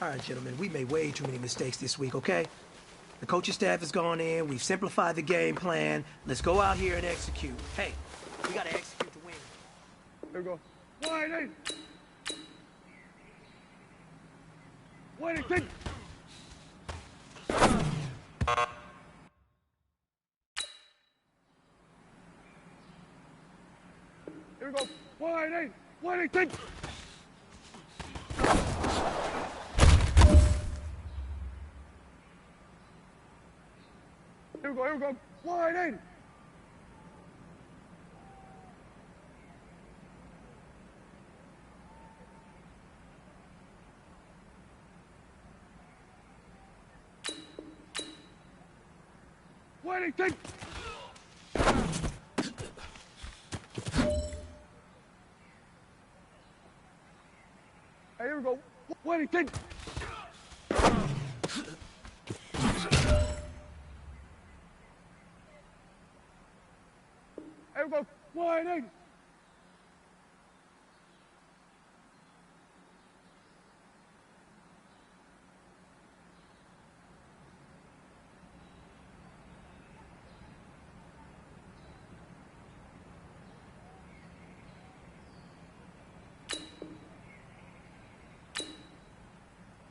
All right, gentlemen, we made way too many mistakes this week, okay? The coaching staff has gone in, we've simplified the game plan. Let's go out here and execute. Hey, we gotta execute to win. There we go. Wide eight. Wide eight, kick. Here we go. Wide eight. Wide eight, kick. Here we go. Here we go. Wide eight. Wide eight, kick. Hey, here we go. Wide eight, kick. Here we go. Wide eight.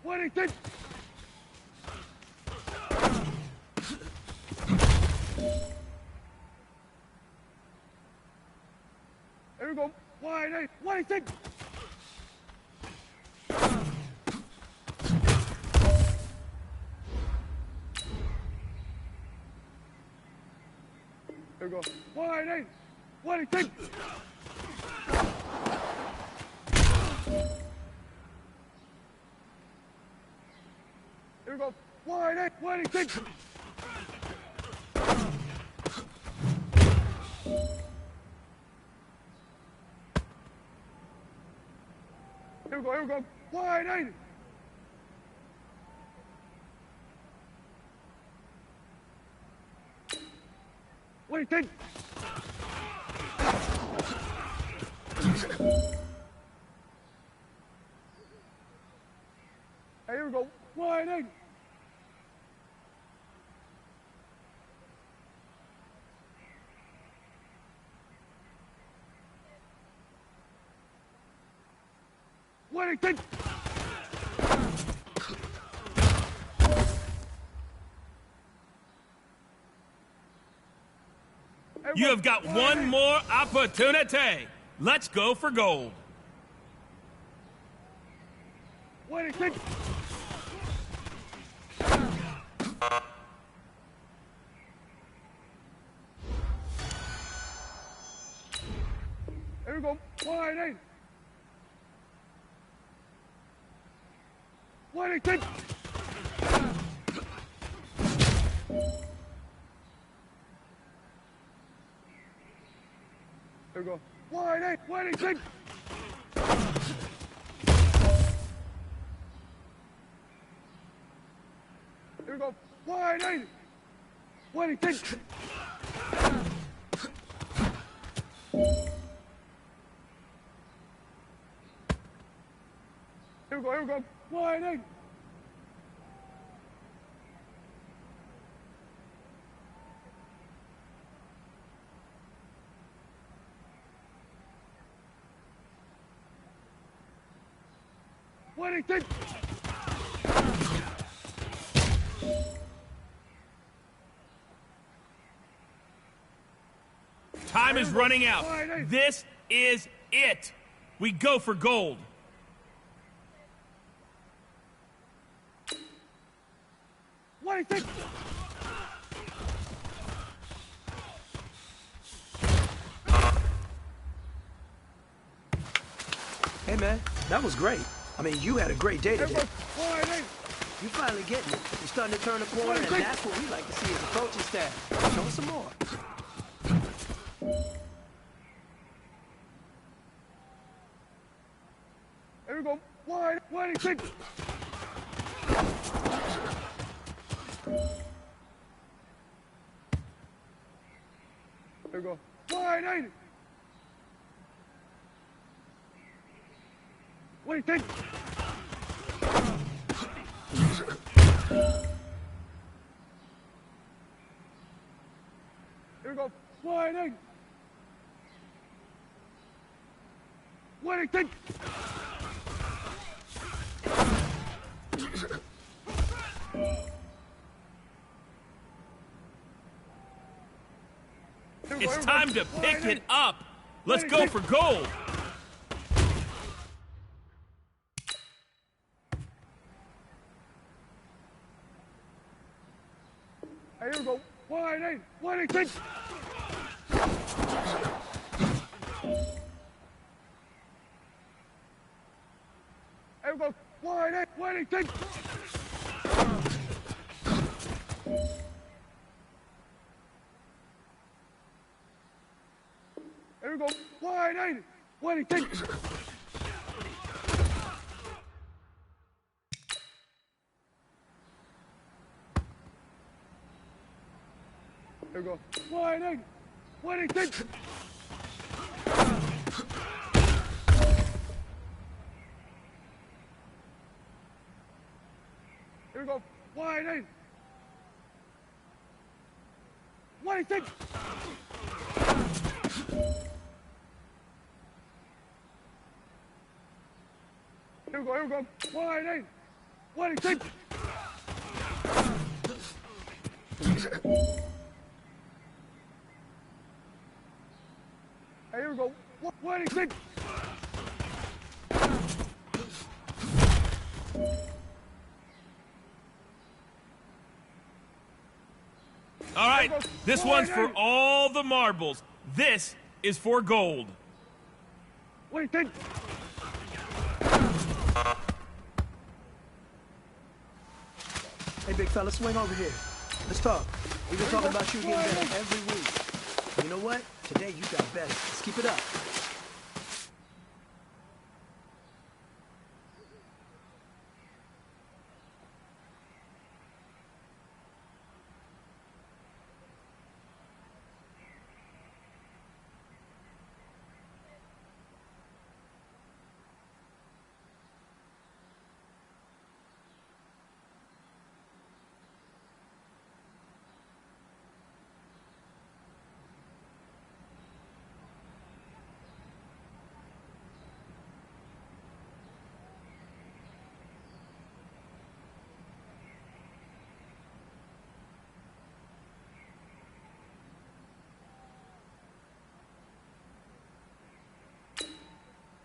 Wide eight, kick. Here we go. Wide eight. Wide eight, kick. Here we go. Wide eight. Wide eight, kick. Here we go. Wide eight. Wide eight, kick. Here we go. Here we go. Wide eight. Wide eight, kick. Hey, here we go. Wide eight. Wide eight, kick. You have got one more opportunity. Let's go for gold. Wide eight, kick. Here we go. Wide eight. Wide eight, kick. There we go. Wide eight. Wide eight, kick. Here we go. Wide eight. Wide eight, kick. Here we go. Here we go. Wide eight. Wide eight, kick. Time is running out. This is it. We go for gold. Wide eight, kick. Hey, man, that was great. I mean, you had a great day today. Wide eight. You finally getting it. You're starting to turn the corner, and that's what we like to see as a coaching staff. Show us some more. Here we go. Wide eight, kick. There we go. Wide eight. Wait, take. Wide eight. Wide eight. It's time to pick it up. Let's go for gold. Hey, here we go. Wide eight. Wide eight. There we go. Wide eight. Wide eight. There we go. Wide eight. Wide eight. There we go. Wide eight. Wide eight. There we go. Wide eight. Wide eight. There we go. Here we go. Wide eight. Wide eight. Hey, here we go. Wide eight. All right, this one's for all the marbles. This is for gold. Wait, then. Hey, big fella, swing over here. Let's talk. We've been talking about you getting better every week. You know what? Today you got better. Let's keep it up.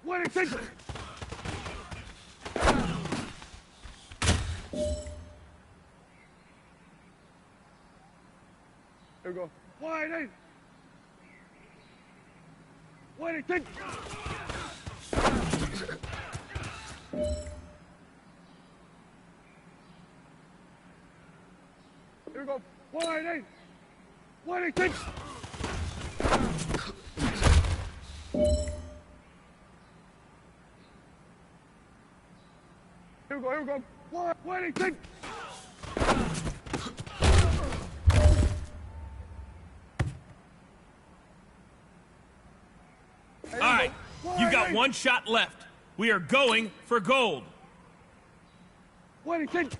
Wait a second. There we go. Wide eight. Wide eight. There we go. Wide eight. Wide eight. Here we go. Here we go. Wide eight. All right, you got one shot left. We are going for gold. Wide eight.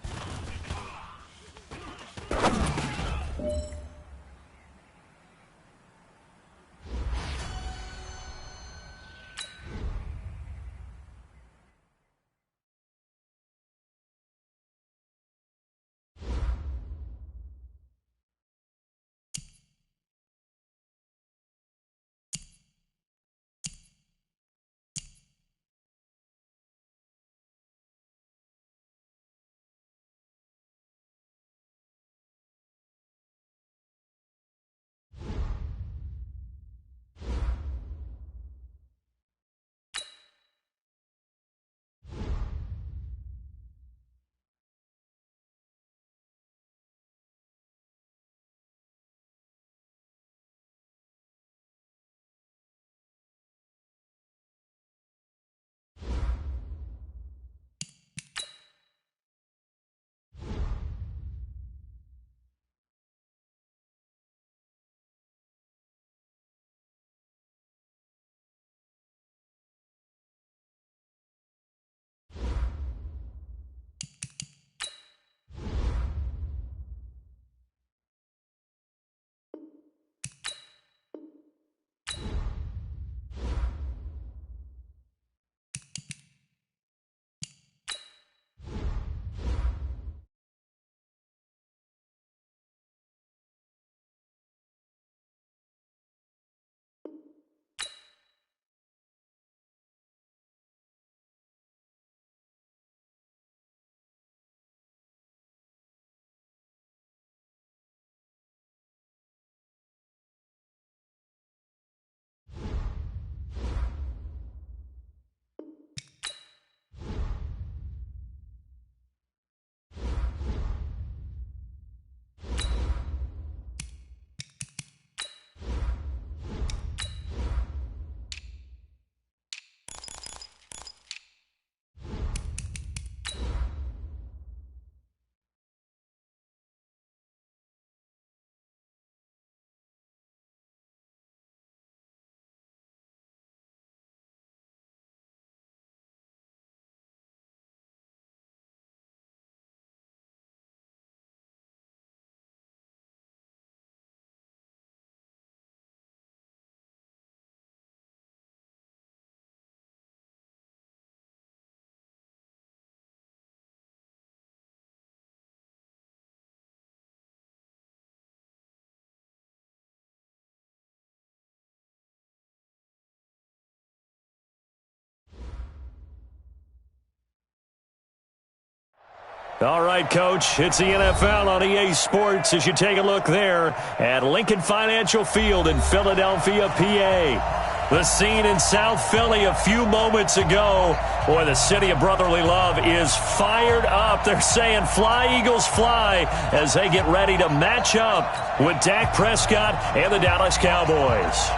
All right, Coach, it's the NFL on EA Sports as you take a look there at Lincoln Financial Field in Philadelphia, PA. The scene in South Philly a few moments ago. Boy, the city of brotherly love is fired up. They're saying fly, Eagles, fly as they get ready to match up with Dak Prescott and the Dallas Cowboys.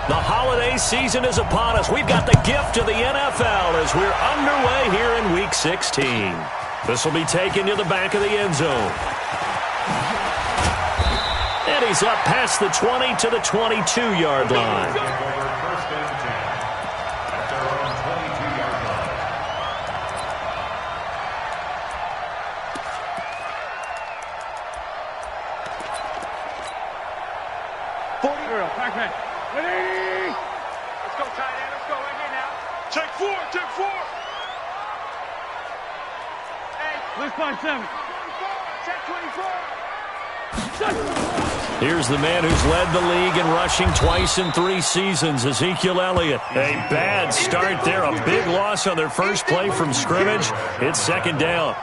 The holiday season is upon us. We've got the gift of the NFL as we're underway here in Week 16. This will be taken to the back of the end zone. And he's up past the 20 to the 22-yard line. Here's the man who's led the league in rushing twice in 3 seasons, Ezekiel Elliott. A bad start there, a big loss on their first play from scrimmage. It's second down.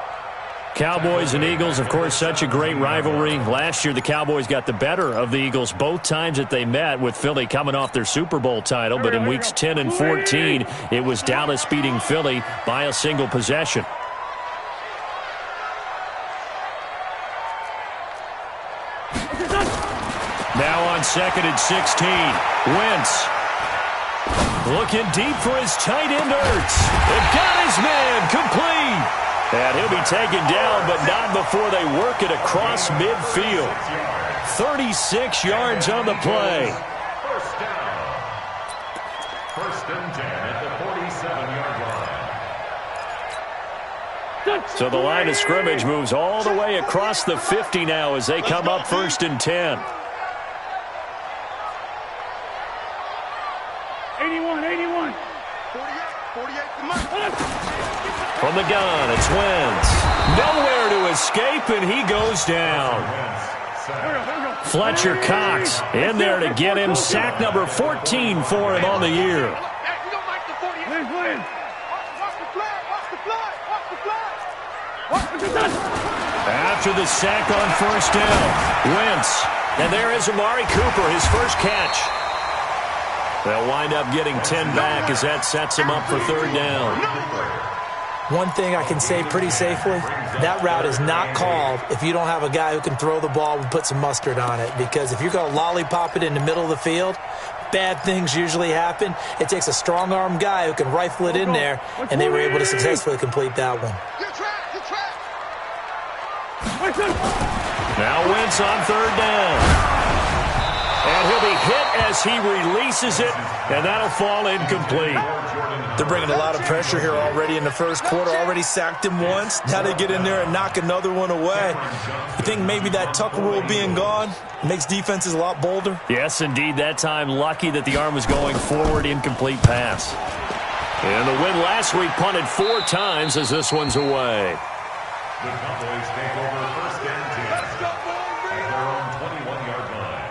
Cowboys and Eagles, of course, such a great rivalry. Last year, the Cowboys got the better of the Eagles both times that they met, with Philly coming off their Super Bowl title. But in weeks 10 and 14, it was Dallas beating Philly by a single possession. Now on 2nd and 16, Wentz looking deep for his tight end, Ertz. They've got his man complete. And he'll be taken down, but not before they work it across midfield. 36 yards on the play. First down. First and 10 at the 47-yard line. So the line of scrimmage moves all the way across the 50 now as they come up 1st and 10. 81. 48. From the gun, it's Wentz. Nowhere to escape, and he goes down. Fletcher Cox in there to get him. Sack number 14 for him on the year. After the sack on 1st down, Wentz. And there is Amari Cooper, his first catch. They'll wind up getting 10 back as that sets him up for 3rd down. One thing I can say pretty safely, that route is not called if you don't have a guy who can throw the ball and put some mustard on it. Because if you're going to lollipop it in the middle of the field, bad things usually happen. It takes a strong-arm guy who can rifle it in there, and they were able to successfully complete that one. Now Wentz on 3rd down. And he'll be hit as he releases it, and that'll fall incomplete. They're bringing a lot of pressure here already in the first quarter. Already sacked him once. Now they get in there and knock another one away. You think maybe that Tucker rule being gone makes defenses a lot bolder? Yes, indeed. That time, lucky that the arm was going forward. Incomplete pass. And the win last week punted 4 times as this one's away. The Cowboys take over 1st and 10 at their own 21-yard line.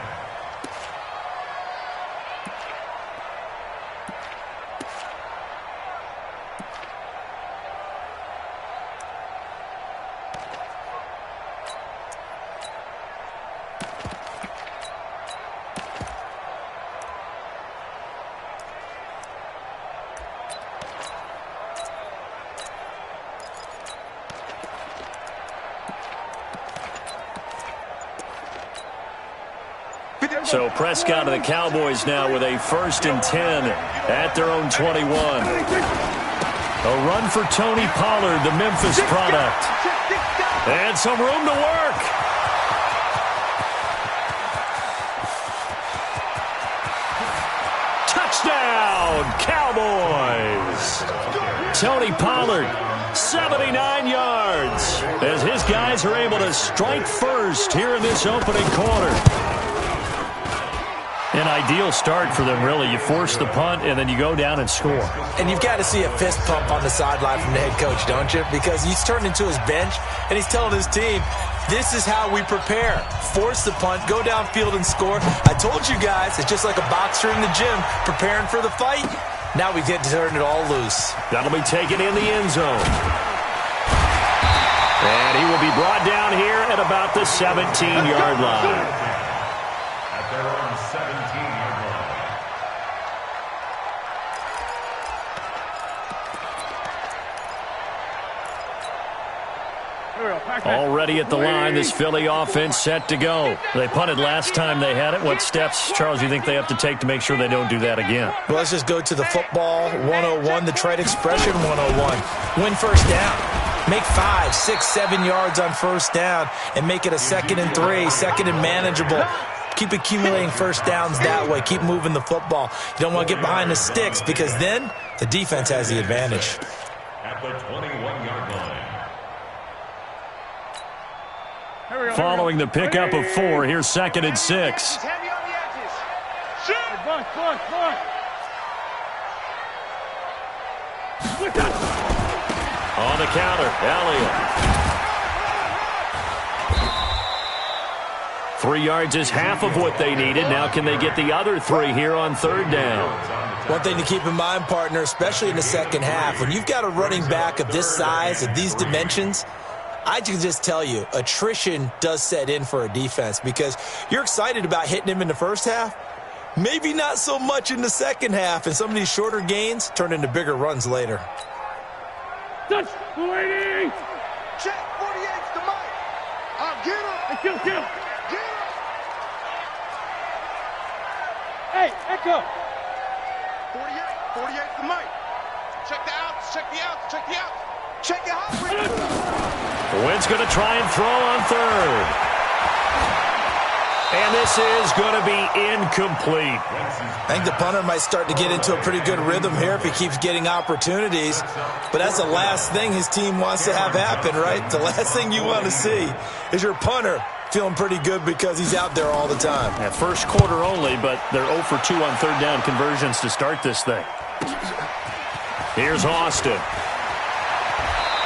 So Prescott and the Cowboys now with a 1st and 10 at their own 21. A run for Tony Pollard, the Memphis product. And some room to work. Touchdown, Cowboys. Tony Pollard, 79 yards, as his guys are able to strike first here in this opening quarter. An ideal start for them, really. You force the punt, and then you go down and score. And you've got to see a fist pump on the sideline from the head coach, don't you? Because he's turned into his bench, and he's telling his team, this is how we prepare. Force the punt, go downfield and score. I told you guys, it's just like a boxer in the gym preparing for the fight. Now we get to turn it all loose. That'll be taken in the end zone. And he will be brought down here at about the 17-yard line. At their own 17-yard line. Already at the line, this Philly offense set to go. They punted last time they had it. What steps, Charles, do you think they have to take to make sure they don't do that again? Well, let's just go to the football 101, the trade expression 101. Win first down. Make 5, 6, 7 yards on first down and make it a 2nd and 3, 2nd and manageable. Keep accumulating first downs that way. Keep moving the football. You don't want to get behind the sticks because then the defense has the advantage. At the 21-yard line. Following the pickup of 4, here's 2nd and 6. Heavy on the edges. Shoot! Buck. On the counter, Elliott. 3 yards is half of what they needed. Now can they get the other 3 here on 3rd down? One thing to keep in mind, partner, especially in the second half, when you've got a running back of this size, of these dimensions, I can just tell you, attrition does set in for a defense because you're excited about hitting him in the first half. Maybe not so much in the second half, and some of these shorter gains turn into bigger runs later. Touch, 280. Check, 48's the mic. I'll get him. Kill. Get him. Hey, Echo. 48's the mic. Check the outs, check the outs. Check your house. Wynn's going to try and throw on 3rd. And this is going to be incomplete. I think the punter might start to get into a pretty good rhythm here if he keeps getting opportunities. But that's the last thing his team wants to have happen, right? The last thing you want to see is your punter feeling pretty good because he's out there all the time. At first quarter only, but they're 0 for 2 on 3rd down conversions to start this thing. Here's Austin.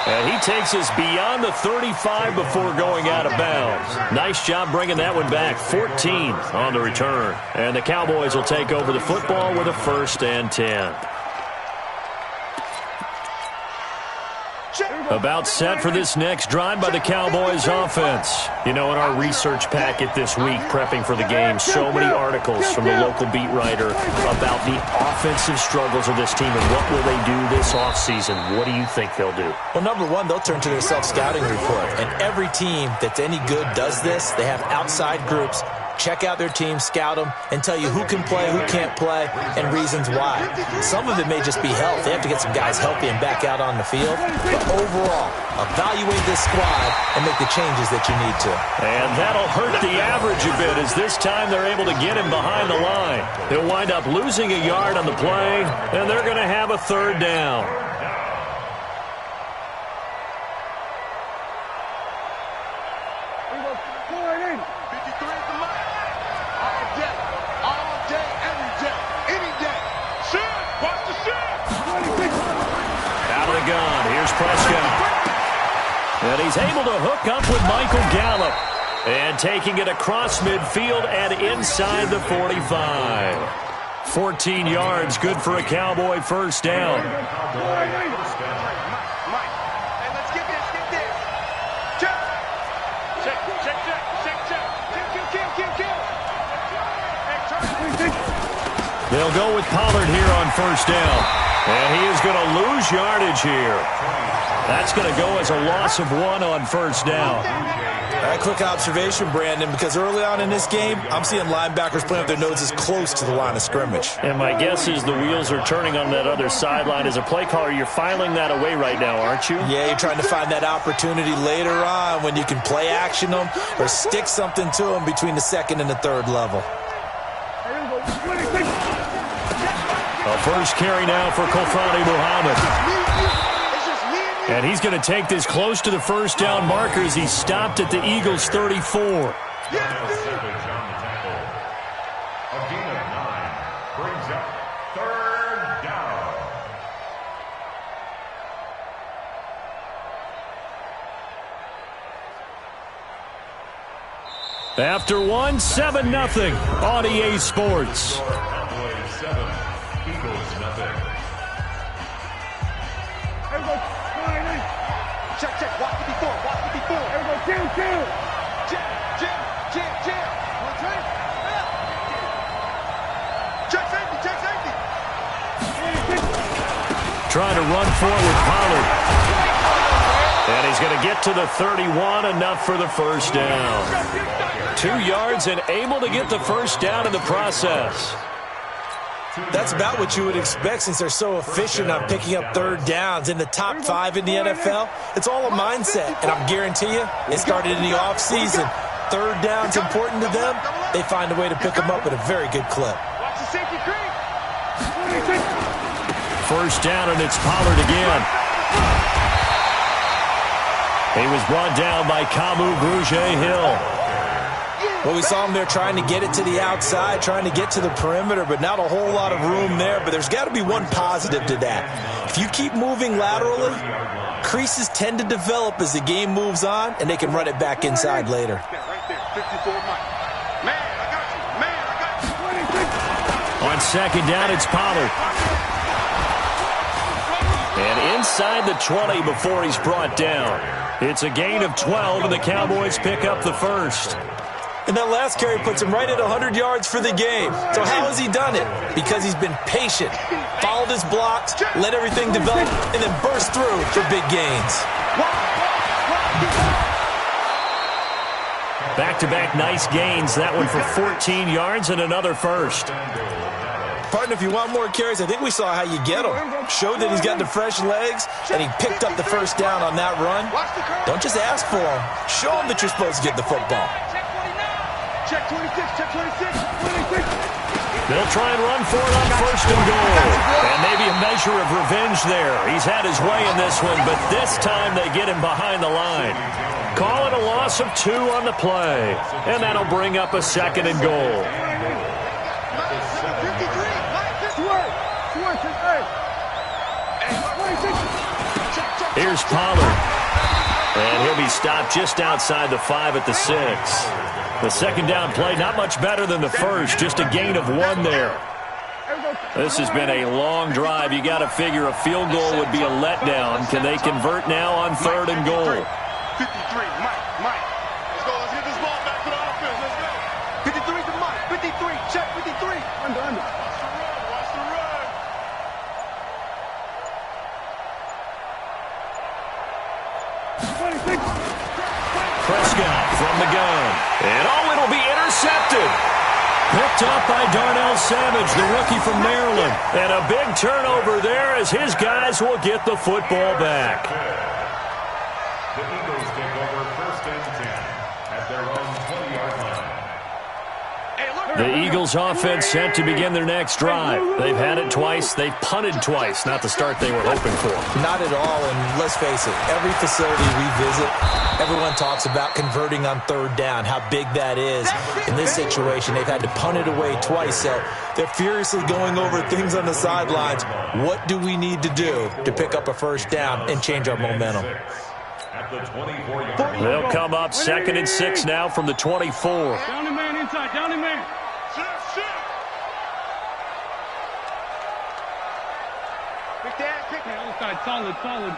And he takes us beyond the 35 before going out of bounds. Nice job bringing that one back. 14 on the return. And the Cowboys will take over the football with a 1st and 10. About set for this next drive by the Cowboys offense. You know, in our research packet this week, prepping for the game, so many articles from the local beat writer about the offensive struggles of this team and what will they do this offseason. What do you think they'll do? Well, number one, they'll turn to their self-scouting report. And every team that's any good does this. They have outside groups. Check out their team, scout them, and tell you who can play, who can't play, and reasons why. Some of it may just be health. They have to get some guys healthy and back out on the field. But overall, evaluate this squad and make the changes that you need to. And that'll hurt the average a bit as this time they're able to get him behind the line. They'll wind up losing a yard on the play, and they're going to have a 3rd down. And he's able to hook up with Michael Gallup. And taking it across midfield and inside the 45. 14 yards, good for a Cowboy 1st down. Mike, hey, let's get this. Check. They'll go with Pollard here on 1st down. And he is going to lose yardage here. That's going to go as a loss of 1 on 1st down. A quick observation, Brandon, because early on in this game, I'm seeing linebackers playing with their noses close to the line of scrimmage. And my guess is the wheels are turning on that other sideline. As a play caller, you're filing that away right now, aren't you? Yeah, you're trying to find that opportunity later on when you can play action them or stick something to them between the 2nd and the 3rd level. A first carry now for Kofani Muhammad. And he's going to take this close to the 1st down marker as he's stopped at the Eagles' 34. Final salvage on the tackle. A gain of 9 brings up 3rd down. After 1, 7-0 on EA Sports. Cowboys 7, Eagles 0. Check, check. Watch 54. Watch 54. Everybody, chill. Check. Check safety. Trying to run forward, Pollard. And he's going to get to the 31, enough for the first down. 2 yards and able to get the first down in the process. That's about what you would expect since they're so efficient on picking up third downs. In the top 5 in the NFL, it's all a mindset. And I'm guarantee you, it started in the offseason. Third down's important to them. They find a way to pick them up at a very good clip. Watch the safety creep. First down, and it's Pollard again. He was brought down by Kamu Brugier-Hill. Well, we saw him there trying to get it to the outside, trying to get to the perimeter, but not a whole lot of room there. But there's got to be one positive to that. If you keep moving laterally, creases tend to develop as the game moves on, and they can run it back inside later. Right there, 54 Mike. Man, I got you. On second down, it's Pollard. And inside the 20 before he's brought down. It's a gain of 12, and the Cowboys pick up the first. And that last carry puts him right at 100 yards for the game. So how has he done it? Because he's been patient, followed his blocks, let everything develop, and then burst through for big gains. Back-to-back nice gains. That one for 14 yards and another first. Partner, if you want more carries, I think we saw how you get them. Showed that he's got the fresh legs, and he picked up the first down on that run. Don't just ask for them. Show them that you're supposed to get the football. Check 26. They'll try and run for it on first and goal. And maybe a measure of revenge there. He's had his way in this one, but this time they get him behind the line. Call it a loss of 2 on the play. And that'll bring up a second and goal. Here's Pollard. And he'll be stopped just outside the 5 at the 6. The second down play, not much better than the first, just a gain of 1 there. This has been a long drive. You got to figure a field goal would be a letdown. Can they convert now on third and goal? 53, Mike. Let's go. Let's get this ball back to the offense. Let's go. 53 to Mike. 53. Check 53. Under. Watch the run. Prescott from the gun. And it'll be intercepted. Picked up by Darnell Savage, the rookie from Maryland. And a big turnover there as his guys will get the football back. The Eagles take over first and 10 at their own 20-yard line. The Eagles offense set to begin their next drive. They've had it twice. They've punted twice. Not the start they were hoping for. Not at all, and let's face it, every facility we visit, everyone talks about converting on third down, how big that is. In this situation, they've had to punt it away twice, so they're furiously going over things on the sidelines. What do we need to do to pick up a first down and change our momentum? At the 24-yard They'll come up second and 6 now from the 24. Down the man inside. Down the man. Shift. Pick that. Outside. Solid.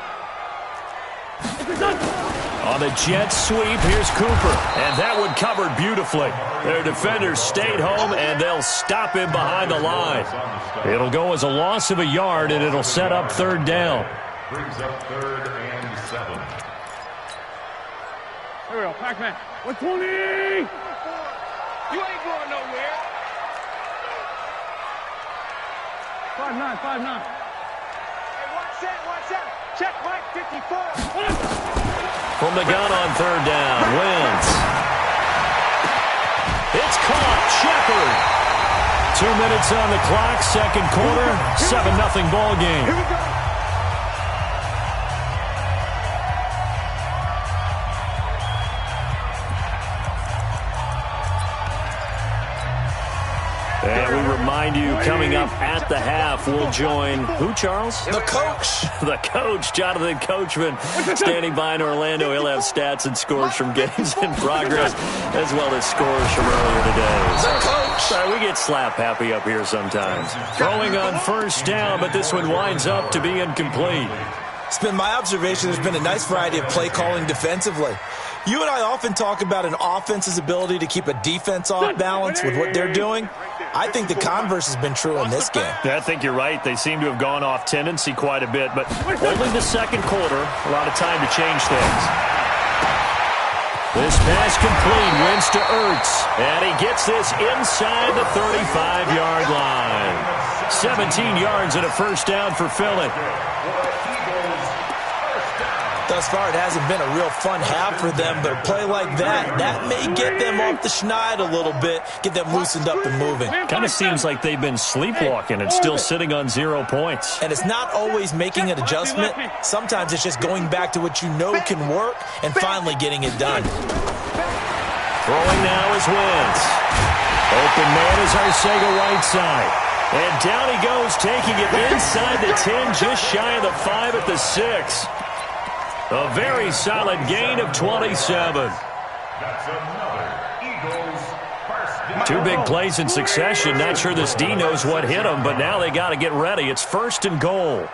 On the jet sweep, here's Cooper. And that one covered beautifully. Their defenders stayed home, and they'll stop him behind the line. It'll go as a loss of a yard, and it'll set up third down. brings up third and 7. Here we go, Pac-Man. 120! You ain't going nowhere. 5'9", 5'9". Hey, watch that. Check Mike, 54. From the gun on third down, Wentz. It's caught, Shepard. 2 minutes on the clock, second quarter, 7-0 ball game. Here we go. And we remind you, coming up at the half, we'll join who, Charles? The coach. The coach, Jonathan Coachman, standing by in Orlando. He'll have stats and scores from games in progress, as well as scores from earlier today. The coach. Sorry, we get slap happy up here sometimes. Throwing on first down, but this one winds up to be incomplete. It's been my observation there's been a nice variety of play calling defensively. You and I often talk about an offense's ability to keep a defense off balance with what they're doing. I think the converse has been true in this game. Yeah, I think you're right. They seem to have gone off tendency quite a bit, but only the second quarter. A lot of time to change things. This pass complete, wins to Ertz, and he gets this inside the 35-yard line. 17 yards and a first down for Philly. Thus far, it hasn't been a real fun half for them, but a play like that may get them off the schneid a little bit, get them loosened up and moving. Kind of seems like they've been sleepwalking and still sitting on 0 points. And it's not always making an adjustment. Sometimes it's just going back to what you know can work and finally getting it done. Throwing now is Wentz. Open man is Arcega right side. And down he goes, taking it inside the 10, just shy of the 5 at the 6. A very solid gain of 27. That's another Eagles first down. 2 big plays in succession. Not sure this D knows what hit them, but now they got to get ready. It's 1st and goal.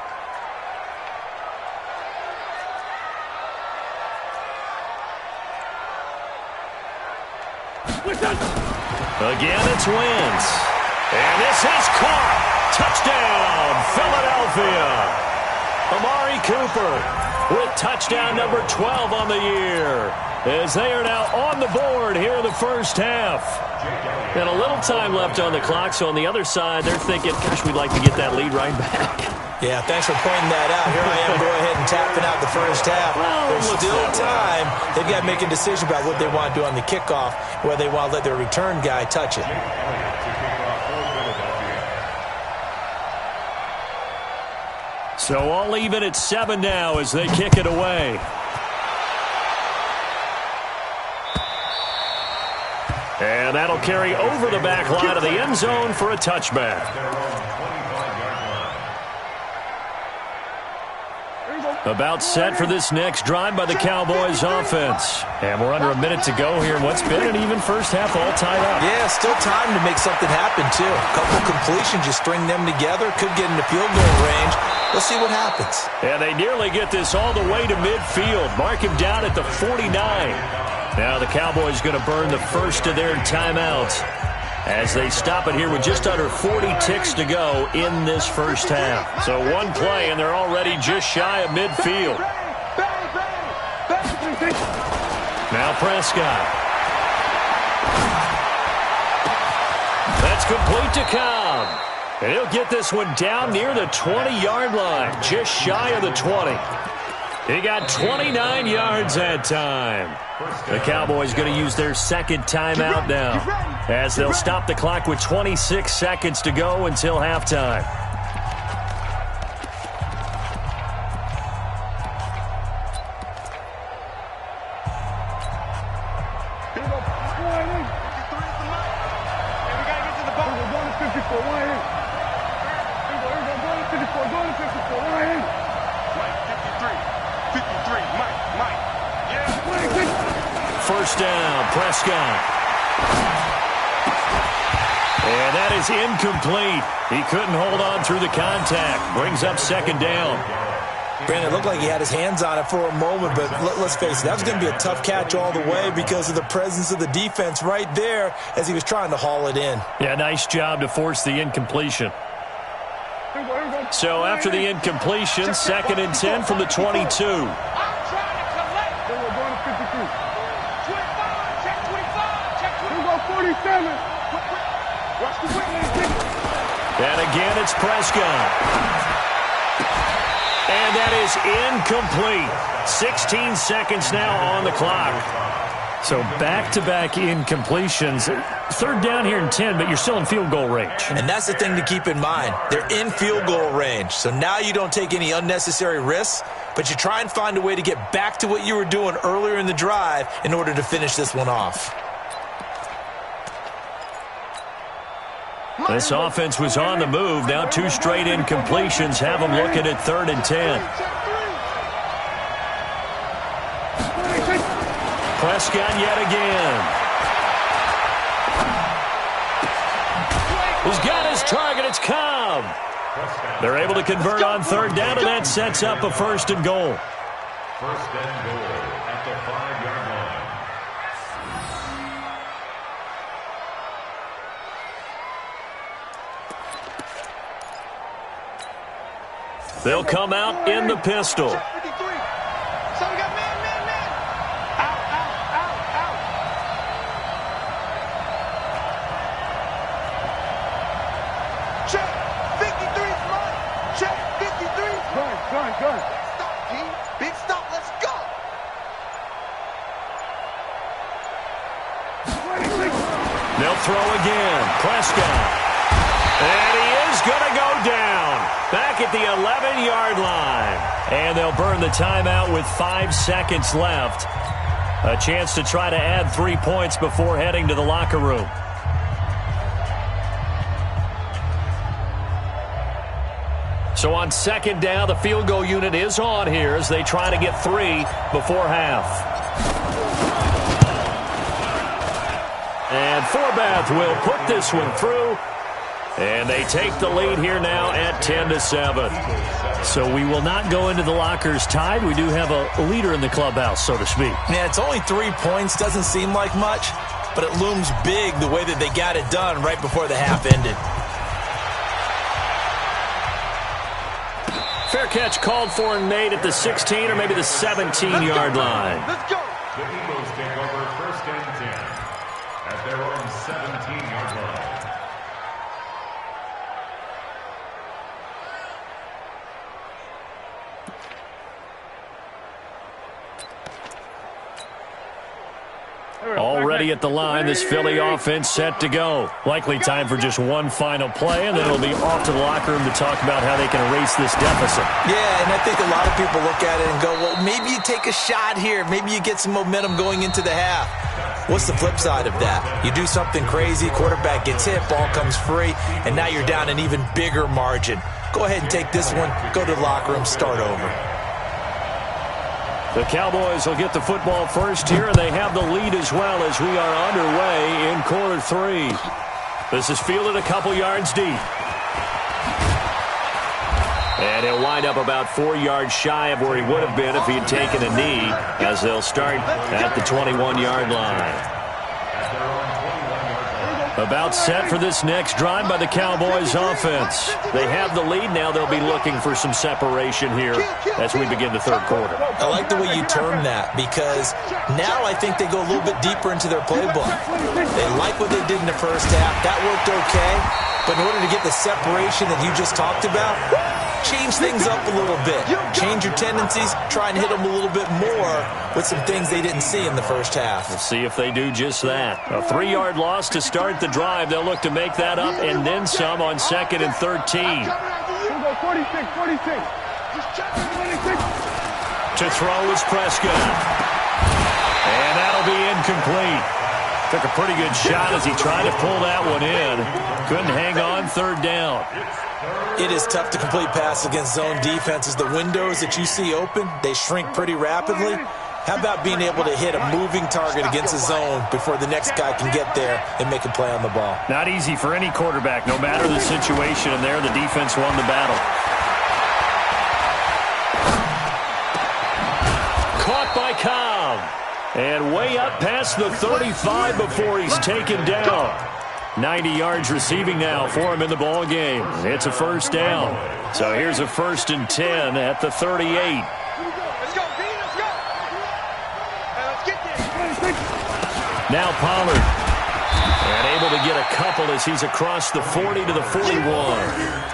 Again, it's Wentz. And this is caught. Touchdown, Philadelphia. Amari Cooper with touchdown number 12 on the year, as they are now on the board here in the first half. And a little time left on the clock, so on the other side, they're thinking, gosh, we'd like to get that lead right back. Yeah, thanks for pointing that out. Here I am, go ahead and tapping out the first half. There's still time. They've got to make a decision about what they want to do on the kickoff, whether they want to let their return guy touch it. So all even at 7 now as they kick it away. And that'll carry over the back line of the end zone for a touchback. About set for this next drive by the Cowboys offense. And we're under a minute to go here in what's been an even first half, all tied up. Yeah, still time to make something happen, too. A couple completions, just string them together. Could get into field goal range. Let's see what happens. And they nearly get this all the way to midfield. Mark him down at the 49. Now the Cowboys going to burn the first of their timeouts as they stop it here with just under 40 ticks to go in this first half. So one play, and they're already just shy of midfield. Now Prescott. That's complete to Cobb. And he'll get this one down near the 20-yard line, just shy of the 20. He got 29 yards that time. The Cowboys going to use their second timeout now, as they'll stop the clock with 26 seconds to go until halftime. First down, Prescott. And that is incomplete. He couldn't hold on through the contact. Brings up second down. Brandon, it looked like he had his hands on it for a moment, but let's face it, that was going to be a tough catch all the way because of the presence of the defense right there as he was trying to haul it in. Yeah, nice job to force the incompletion. So after the incompletion, 2nd and 10 from the 22. And again, it's Prescott. And that is incomplete. 16 seconds now on the clock. So back-to-back incompletions. 3rd down here and 10, but you're still in field goal range. And that's the thing to keep in mind. They're in field goal range. So now you don't take any unnecessary risks, but you try and find a way to get back to what you were doing earlier in the drive in order to finish this one off. This offense was on the move. Now 2 straight incompletions have them looking at 3rd and 10. Prescott yet again. He's got his target. It's Cobb. They're able to convert on third down, and that sets up a 1st and goal. 1st and goal at the 5-yard line. They'll come out in the pistol. So we got man. Out. Check. 53's mine. Check. 53. Gun. Stop, G. Big stop. Let's go. They'll throw again. Prescott. And he is going to go down. Back at the 11-yard line. And they'll burn the timeout with 5 seconds left. A chance to try to add 3 points before heading to the locker room. So on 2nd down, the field goal unit is on here as they try to get 3 before half. And Forbath will put this one through. And they take the lead here now at 10-7. So we will not go into the lockers tied. We do have a leader in the clubhouse, so to speak. Yeah, it's only 3 points. Doesn't seem like much, but it looms big the way that they got it done right before the half ended. Fair catch called for and made at the 16 or maybe the 17-yard line. Let's go. The Eagles take over 1st and 10 at their own 17-yard line. Already at the line, this Philly offense set to go. Likely time for just one final play, and then it'll be off to the locker room to talk about how they can erase this deficit. Yeah, and I think a lot of people look at it and go, well, maybe you take a shot here. Maybe you get some momentum going into the half. What's the flip side of that? You do something crazy, quarterback gets hit, ball comes free, and now you're down an even bigger margin. Go ahead and take this one, go to the locker room, start over. The Cowboys will get the football first here, and they have the lead as well as we are underway in quarter 3. This is fielded a couple yards deep. And he'll wind up about 4 yards shy of where he would have been if he had taken a knee, as they'll start at the 21-yard line. About set for this next drive by the Cowboys offense. They have the lead now. They'll be looking for some separation here as we begin the 3rd quarter. I like the way you term that because now I think they go a little bit deeper into their playbook. They like what they did in the first half. That worked okay. But in order to get the separation that you just talked about, change things up a little bit. Change your tendencies. Try and hit them a little bit more with some things they didn't see in the first half. We'll see if they do just that. A 3-yard loss to start the drive. They'll look to make that up and then some on 2nd and 13. 46. To throw is Prescott. And that'll be incomplete. Took a pretty good shot as he tried to pull that one in. Couldn't hang on 3rd down. It is tough to complete pass against zone defenses. The windows that you see open, they shrink pretty rapidly. How about being able to hit a moving target against a zone before the next guy can get there and make a play on the ball? Not easy for any quarterback, no matter the situation, and there the defense won the battle. Caught by Cobb. And way up past the 35 before he's taken down. 90 yards receiving now for him in the ball game. It's a 1st down. So here's a 1st and 10 at the 38. Let's go, B. Let's go. Let's get this. Now Pollard. And able to get a couple as he's across the 40 to the 41.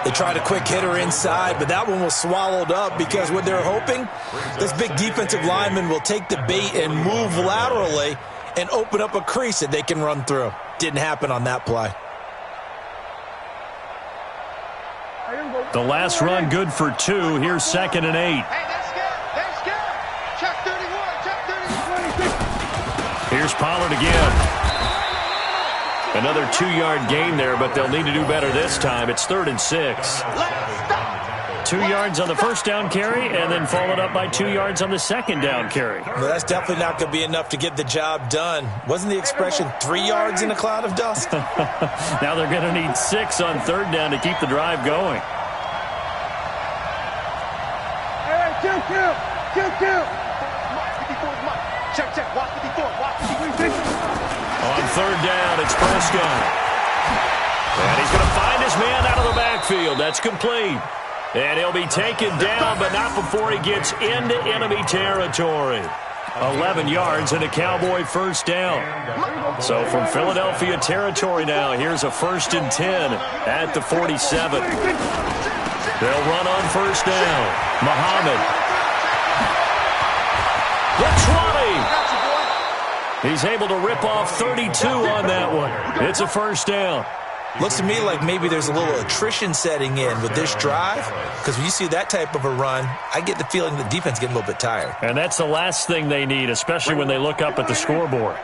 They tried a quick hitter inside, but that one was swallowed up because what they're hoping, this big defensive lineman will take the bait and move laterally and open up a crease that they can run through. Didn't happen on that play. The last run good for 2. Here's 2nd and 8. Hey, that's good. That's good. Check 31. Check 31. Here's Pollard again. Another 2-yard gain there, but they'll need to do better this time. It's 3rd and 6. 2 yards on the first down carry and then followed up by 2 yards on the second down carry. Well, that's definitely not going to be enough to get the job done. Wasn't the expression 3 yards in a cloud of dust? Now they're going to need 6 on third down to keep the drive going. Kill. 54 is Mike. Check. Watch 54. Watch 53. On third down, it's Prescott. And he's going to find his man out of the backfield. That's complete. And he'll be taken down, but not before he gets into enemy territory. 11 yards and a Cowboy first down. So from Philadelphia territory now, here's a 1st and 10 at the 47. They'll run on first down. Muhammad. The 20. He's able to rip off 32 on that one. It's a first down. Looks to me like maybe there's a little attrition setting in with this drive, because when you see that type of a run, I get the feeling the defense getting a little bit tired. And that's the last thing they need, especially when they look up at the scoreboard.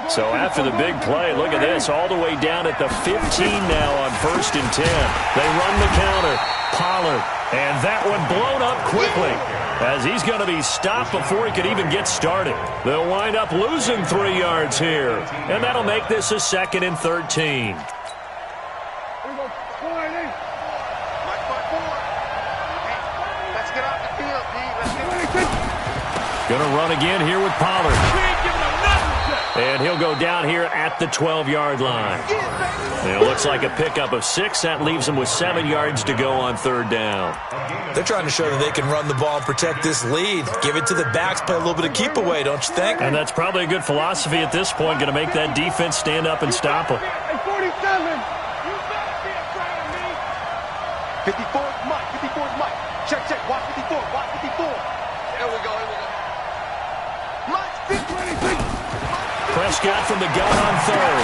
So after the big play, look at this, all the way down at the 15 now on 1st and 10. They run the counter. Pollard, and that one blown up quickly as he's going to be stopped before he could even get started. They'll wind up losing 3 yards here, and that'll make this a 2nd and 13. Going to run again here with Pollard. And he'll go down here at the 12-yard line. It looks like a pickup of 6. That leaves them with 7 yards to go on third down. They're trying to show that they can run the ball and protect this lead. Give it to the backs, play a little bit of keep away, don't you think? And that's probably a good philosophy at this point, going to make that defense stand up and stop them. 54 is Mike. 54 is Mike. Check. Watch 54. Watch 54. Here we go. Mike, 50. Prescott from the gun on third.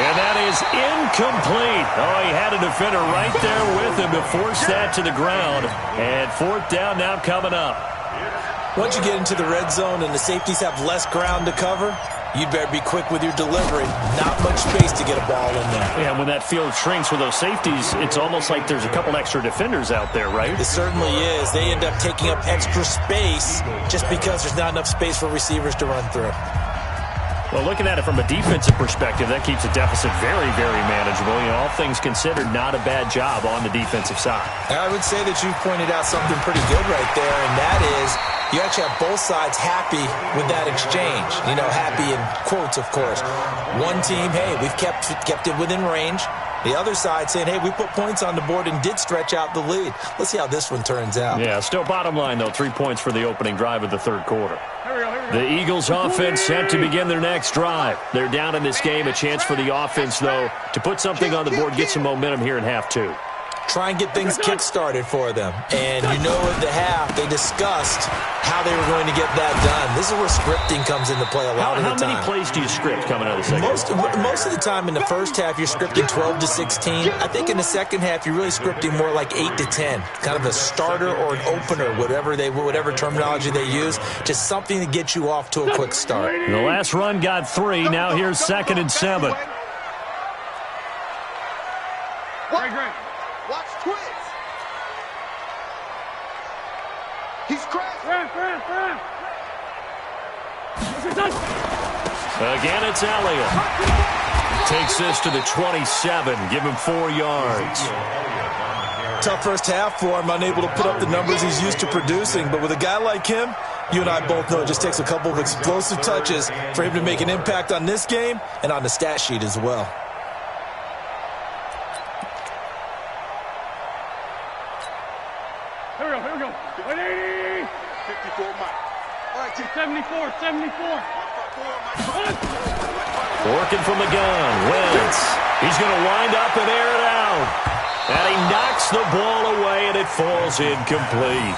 And that is incomplete. Oh, he had a defender right there with him to force that to the ground. And 4th down now coming up. Once you get into the red zone and the safeties have less ground to cover, you'd better be quick with your delivery. Not much space to get a ball in there. Yeah, when that field shrinks with those safeties, it's almost like there's a couple extra defenders out there, right? It certainly is. They end up taking up extra space just because there's not enough space for receivers to run through. Well, looking at it from a defensive perspective, that keeps the deficit very, very manageable. You know, all things considered, not a bad job on the defensive side. I would say that you've pointed out something pretty good right there, and that is you actually have both sides happy with that exchange. You know, happy in quotes, of course. One team, hey, we've kept it within range. The other side saying, hey, we put points on the board and did stretch out the lead. Let's see how this one turns out. Yeah, still bottom line, though, 3 points for the opening drive of the third quarter. The Eagles offense set to begin their next drive. They're down in this game. A chance for the offense, though, to put something on the board, get some momentum here in half 2. Try and get things kick-started for them. And you know at the half, they discussed how they were going to get that done. This is where scripting comes into play a lot of the time. How many plays do you script coming out of the second half? Most of the time in the first half, you're scripting 12 to 16. I think in the second half, you're really scripting more like 8 to 10. Kind of a starter or an opener, whatever terminology they use. Just something to get you off to a quick start. The last run got 3. Now here's 2nd and 7. Great. Watch Twitch. He's crashing. Again, it's Elliott. Takes this to the 27. Give him 4 yards. Tough first half for him, unable to put up the numbers he's used to producing. But with a guy like him, you and I both know it just takes a couple of explosive touches for him to make an impact on this game and on the stat sheet as well. Here we go. 180. 54, Mike. All right, 74. Working from the gun. Wentz. He's going to wind up and air it out. And he knocks the ball away, and it falls incomplete.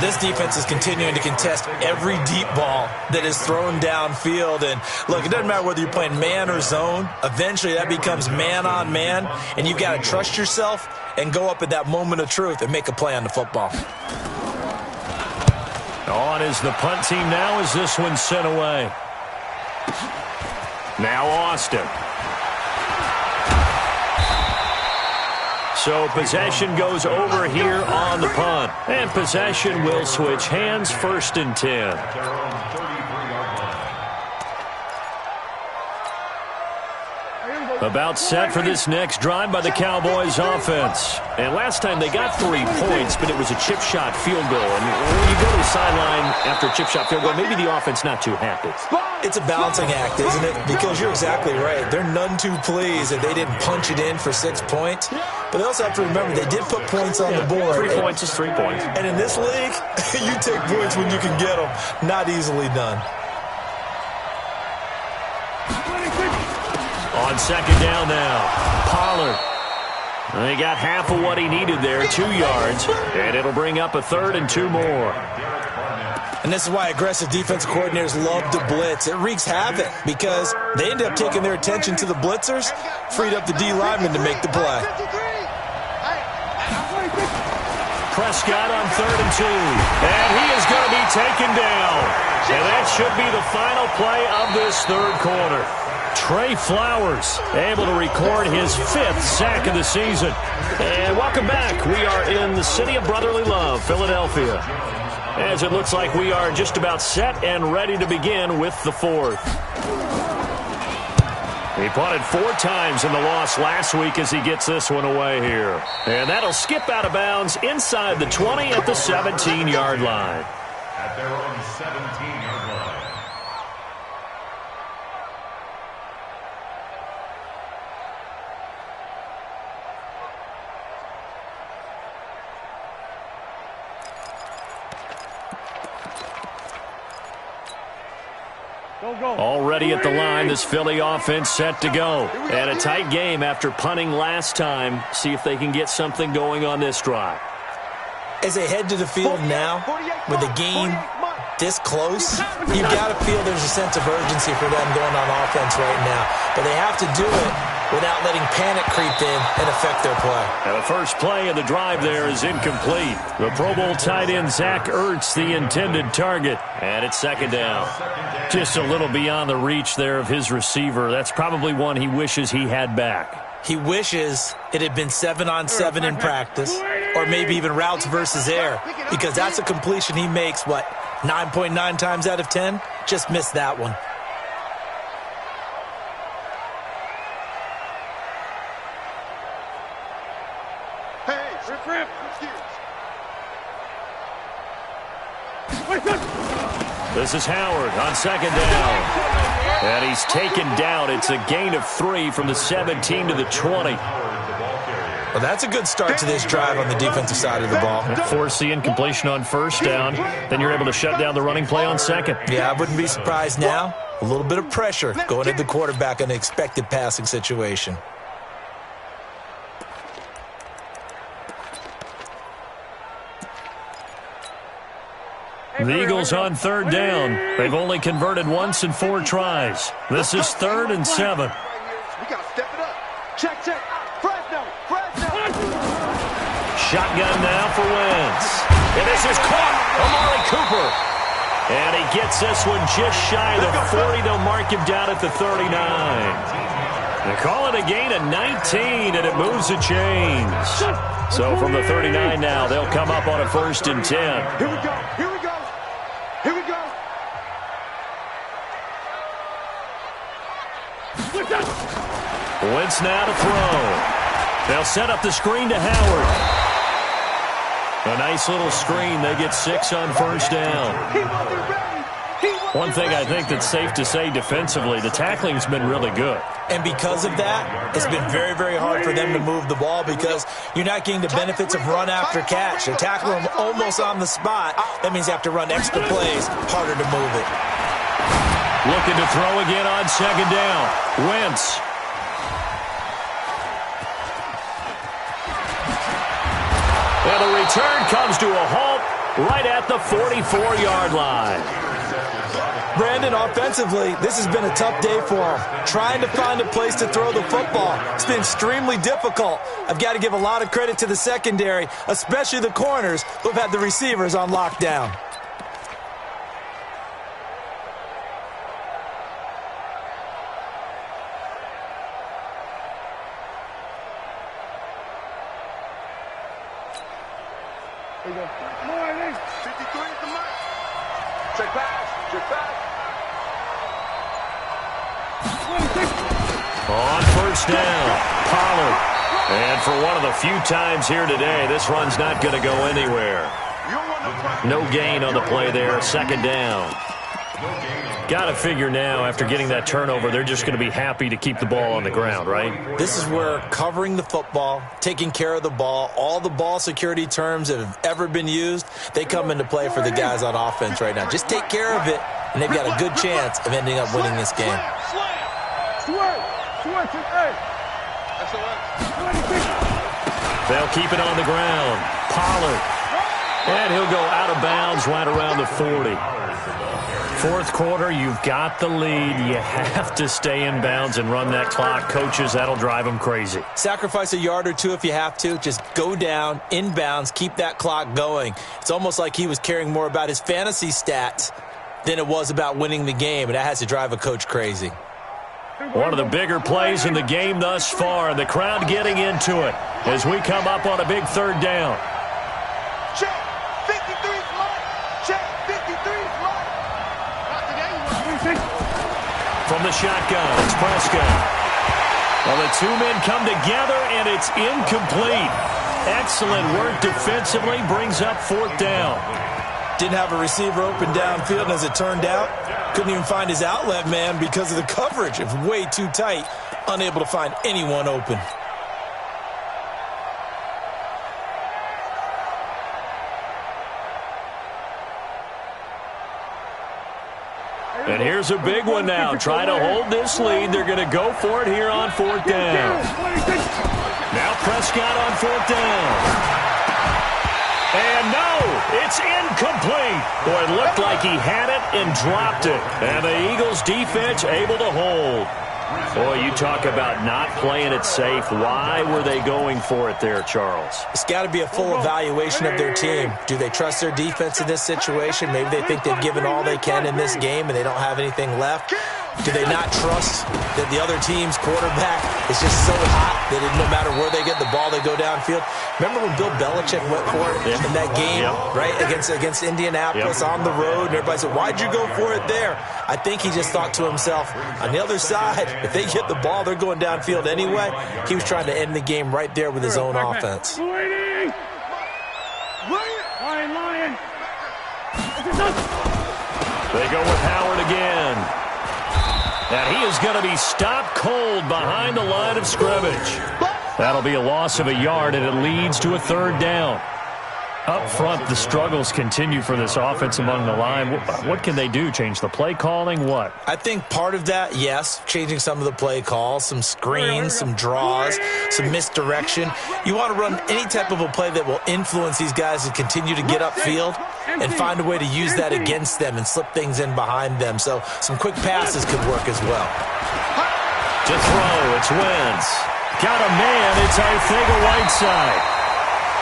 This defense is continuing to contest every deep ball that is thrown downfield. And, look, it doesn't matter whether you're playing man or zone. Eventually, that becomes man-on-man, and you've got to trust yourself and go up at that moment of truth and make a play on the football. On is the punt team now as this one's sent away. Now Austin. So possession goes over here on the punt. And possession will switch hands, 1st and 10. At their own 33-yard line. About set for this next drive by the Cowboys offense. And last time they got 3 points, but it was a chip shot field goal. And when you go to the sideline after a chip shot field goal, maybe the offense not too happy. It's a balancing act, isn't it? Because you're exactly right. They're none too pleased that they didn't punch it in for 6 points. But they also have to remember they did put points on the board. 3 points is 3 points. And in this league, you take points when you can get them. Not easily done. On 2nd down now, Pollard. He got half of what he needed there, 2 yards, and it'll bring up a 3rd and 2 more. And this is why aggressive defensive coordinators love to blitz. It wreaks havoc because they end up taking their attention to the blitzers, freed up the D lineman to make the play. Prescott on 3rd and 2, and he is going to be taken down. And that should be the final play of this 3rd quarter. Trey Flowers able to record his 5th sack of the season. And welcome back. We are in the city of brotherly love, Philadelphia, as it looks like we are just about set and ready to begin with the 4th. He punted 4 times in the loss last week as he gets this one away here. And that'll skip out of bounds inside the 20 at the 17-yard line. At their own 17-yard line. Already at the line, this Philly offense set to go. And a tight game after punting last time. See if they can get something going on this drive. As they head to the field now, with the game this close, you've got to feel there's a sense of urgency for them going on offense right now. But they have to do it without letting panic creep in and affect their play. And the first play of the drive there is incomplete. The Pro Bowl tight end Zach Ertz, the intended target. And it's 2nd down. Just a little beyond the reach there of his receiver. That's probably one he wishes he had back. He wishes it had been 7-on-7 in practice, or maybe even routes versus air, because that's a completion he makes, 9.9 times out of 10? Just missed that one. This is Howard on 2nd down. And he's taken down. It's a gain of 3 from the 17 to the 20. Well, that's a good start to this drive on the defensive side of the ball. Force the incompletion on 1st down. Then you're able to shut down the running play on 2nd. Yeah, I wouldn't be surprised now. A little bit of pressure going at the quarterback in an expected passing situation. The Eagles on 3rd down. They've only converted once in 4 tries. This is 3rd and 7. We got to step it up. Check. Fresno. Shotgun now for Wentz. And this is caught. Amari Cooper. And he gets this one just shy of the 40. They'll mark him down at the 39. They call it a gain of 19, and it moves the chains. So from the 39 now, they'll come up on a 1st and 10. Here we go. Wentz now to throw. They'll set up the screen to Howard. A nice little screen. They get 6 on 1st down. One thing I think that's safe to say defensively, the tackling's been really good. And because of that, it's been very, very hard for them to move the ball because you're not getting the benefits of run after catch. They're tackling them almost on the spot. That means you have to run extra plays, harder to move it. Looking to throw again on 2nd down. Wentz. And the return comes to a halt right at the 44-yard line. Brandon, offensively, this has been a tough day for him. Trying to find a place to throw the football. It's been extremely difficult. I've got to give a lot of credit to the secondary, especially the corners who have had the receivers on lockdown. There you go. Come on, 53 is the mark. Check pass. Check pass. On first down, Pollard. And for one of the few times here today, this run's not going to go anywhere. No gain on the play there, second down. Got to figure now, after getting that turnover, they're just going to be happy to keep the ball on the ground, right? This is where covering the football, taking care of the ball, all the ball security terms that have ever been used, they come into play for the guys on offense right now. Just take care of it, and they've got a good chance of ending up winning this game. They'll keep it on the ground. Pollard. And he'll go out of bounds right around the 40. Fourth quarter, you've got the lead. You have to stay in bounds and run that clock. Coaches, that'll drive them crazy. Sacrifice a yard or two if you have to. Just go down, in bounds, keep that clock going. It's almost like he was caring more about his fantasy stats than it was about winning the game, and that has to drive a coach crazy. One of the bigger plays in the game thus far. The crowd getting into it as we come up on a big third down. Check. 53's mine. Check. 53's mine. From the shotgun, it's Prescott. Well, the two men come together, and it's incomplete. Excellent work defensively, brings up fourth down. Didn't have a receiver open downfield, and as it turned out, couldn't even find his outlet man because of the coverage. It was way too tight, unable to find anyone open. And here's a big one now. Try to hold this lead. They're going to go for it here on fourth down. Now Prescott on fourth down. And no, it's incomplete. Boy, it looked like he had it and dropped it. And the Eagles defense able to hold. Boy, you talk about not playing it safe. Why were they going for it there, Charles? It's got to be a full evaluation of their team. Do they trust their defense in this situation? Maybe they think they've given all they can in this game and they don't have anything left. Do they not trust that the other team's quarterback is just so hot that no matter where they get the ball, they go downfield? Remember when Bill Belichick went for it in that game, right, against Indianapolis on the road, and everybody said, why'd you go for it there? I think he just thought to himself, on the other side, if they get the ball, they're going downfield anyway. He was trying to end the game right there with his own offense. Lion. They go with Howard again. And he is going to be stopped cold behind the line of scrimmage. That'll be a loss of a yard, and it leads to a third down. Up front, the struggles continue for this offense among the line. What can they do? Change the play calling? What? I think part of that, yes, changing some of the play calls, some screens, some draws, some misdirection. You want to run any type of a play that will influence these guys to continue to get upfield and find a way to use that against them and slip things in behind them. So some quick passes could work as well. To throw, it's Wentz. Got a man, it's Arcega-Whiteside.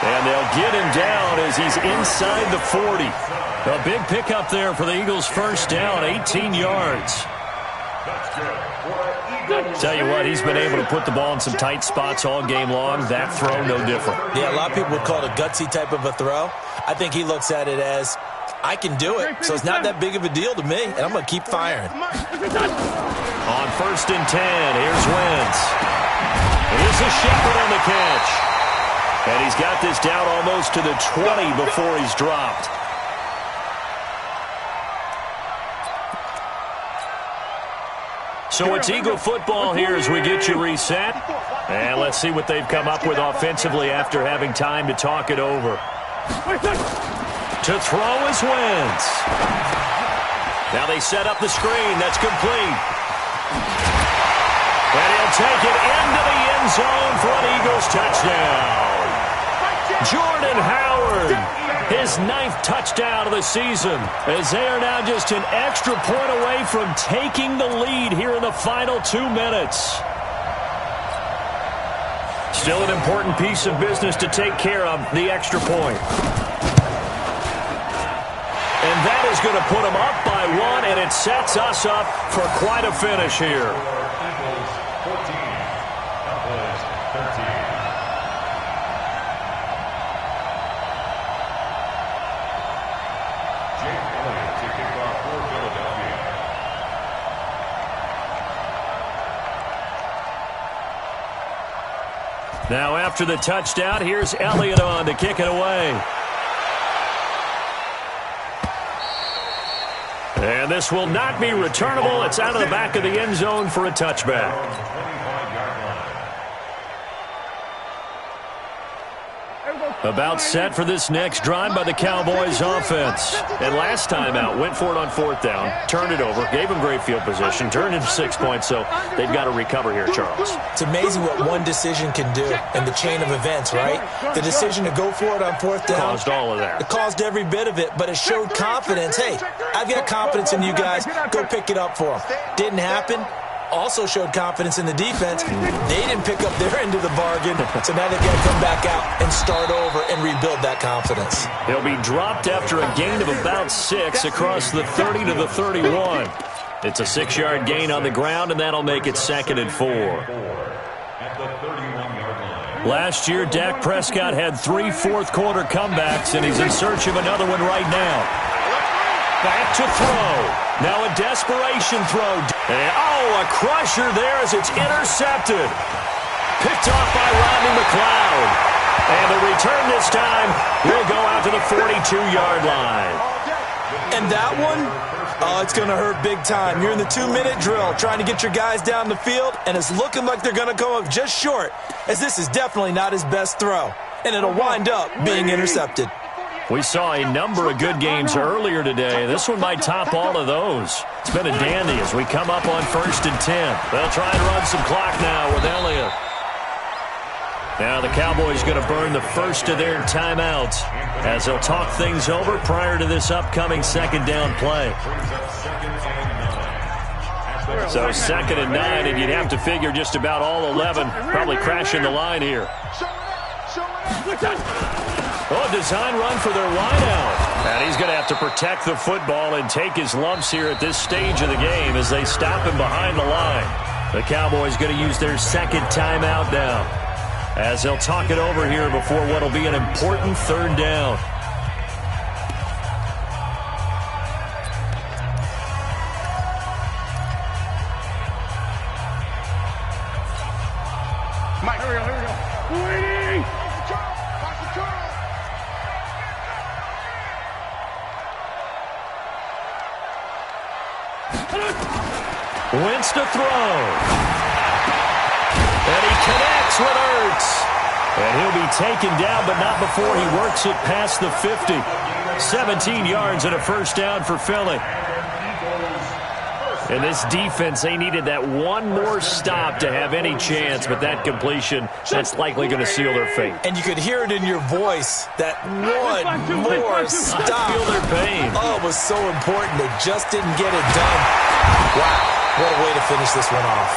And they'll get him down as he's inside the 40. A big pickup there for the Eagles' first down, 18 yards. Tell you what, he's been able to put the ball in some tight spots all game long. That throw, no different. Yeah, a lot of people would call it a gutsy type of a throw. I think he looks at it as, I can do it, so it's not that big of a deal to me, and I'm going to keep firing. On first and 10, here's Wentz. Here's a Shepard on the catch. And he's got this down almost to the 20 before he's dropped. So it's Eagle football here as we get you reset. And let's see what they've come up with offensively after having time to talk it over. To throw is Wentz. Now they set up the screen. That's complete. And he'll take it into the end zone for an Eagles touchdown. Jordan Howard, his 9th touchdown of the season, as they are now just an extra point away from taking the lead here in the final 2 minutes. Still an important piece of business to take care of, the extra point. And that is going to put them up by 1, and it sets us up for quite a finish here. Eagles 14, Cowboys 13. Now after the touchdown, here's Elliott on to kick it away. And this will not be returnable. It's out of the back of the end zone for a touchback. About set for this next drive by the Cowboys offense. And last time out, went for it on 4th down, turned it over, gave them great field position, turned into 6 points, so they've got to recover here, Charles. It's amazing what one decision can do in the chain of events, right? The decision to go for it on 4th down. Caused all of that. It caused every bit of it, but it showed confidence. Hey, I've got confidence in you guys. Go pick it up for them. Didn't happen. Also showed confidence in the defense. They didn't pick up their end of the bargain, so now they've got to come back out and start over and rebuild that confidence. He'll be dropped after a gain of about 6 across the 30 to the 31. It's a 6-yard gain on the ground, and that'll make it 2nd and 4. Last year, Dak Prescott had 3 fourth-quarter comebacks, and he's in search of another one right now. Back to throw. Now a desperation throw. And, a crusher there as it's intercepted. Picked off by Rodney McLeod. And the return this time will go out to the 42-yard line. And that one, it's going to hurt big time. You're in the 2-minute drill trying to get your guys down the field, and it's looking like they're going to come up just short, as this is definitely not his best throw. And it'll wind up being intercepted. We saw a number of good games earlier today. This one might top all of those. It's been a dandy as we come up on 1st and 10. They'll try and run some clock now with Elliott. Now the Cowboys going to burn the first of their timeouts as they'll talk things over prior to this upcoming 2nd down play. So 2nd and 9, and you'd have to figure just about all 11 probably crashing the line here. Design run for their wideout. And he's going to have to protect the football and take his lumps here at this stage of the game as they stop him behind the line. The Cowboys going to use their 2nd timeout now as they'll talk it over here before what will be an important 3rd down. Mike, here we go. Waiting! Wentz to throw. And he connects with Ertz. And he'll be taken down, but not before he works it past the 50. 17 yards and a 1st down for Philly. And this defense, they needed that one more stop to have any chance, but that completion, that's likely going to seal their fate. And you could hear it in your voice, that one more stop. I feel their pain. Oh, it was so important. They just didn't get it done. Wow, what a way to finish this one off.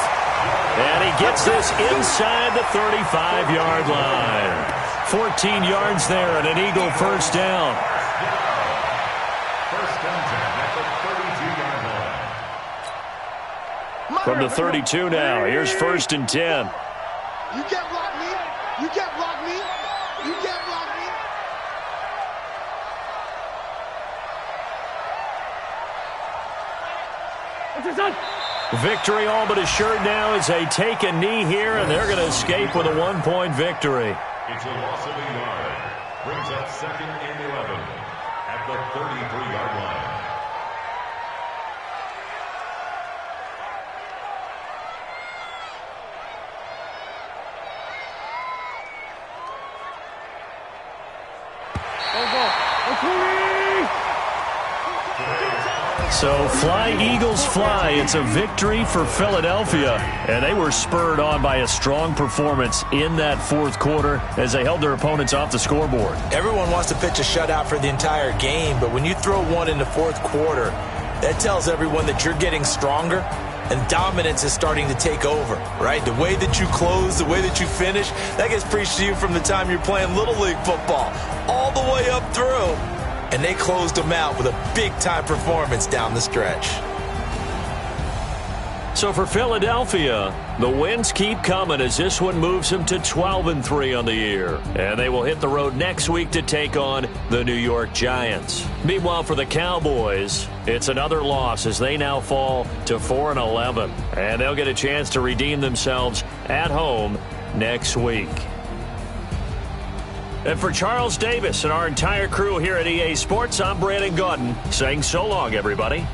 And he gets this inside the 35-yard line. 14 yards there and an Eagle 1st down. From the 32 now, here's 1st and 10. You can't block me. You can't block me. You can't block me. Victory all but assured now as they take a knee here, and they're going to escape with a 1-point victory. It's a loss of a yard. Brings up 2nd and 11 at the 33-yard line. So fly, Eagles, fly. It's a victory for Philadelphia. And they were spurred on by a strong performance in that 4th quarter as they held their opponents off the scoreboard. Everyone wants to pitch a shutout for the entire game, but when you throw one in the 4th quarter, that tells everyone that you're getting stronger and dominance is starting to take over, right? The way that you close, the way that you finish, that gets preached to you from the time you're playing Little League football all the way up through. And they closed them out with a big-time performance down the stretch. So for Philadelphia, the wins keep coming as this one moves them to 12-3 on the year. And they will hit the road next week to take on the New York Giants. Meanwhile, for the Cowboys, it's another loss as they now fall to 4-11. And they'll get a chance to redeem themselves at home next week. And for Charles Davis and our entire crew here at EA Sports, I'm Brandon Gaudin saying so long, everybody.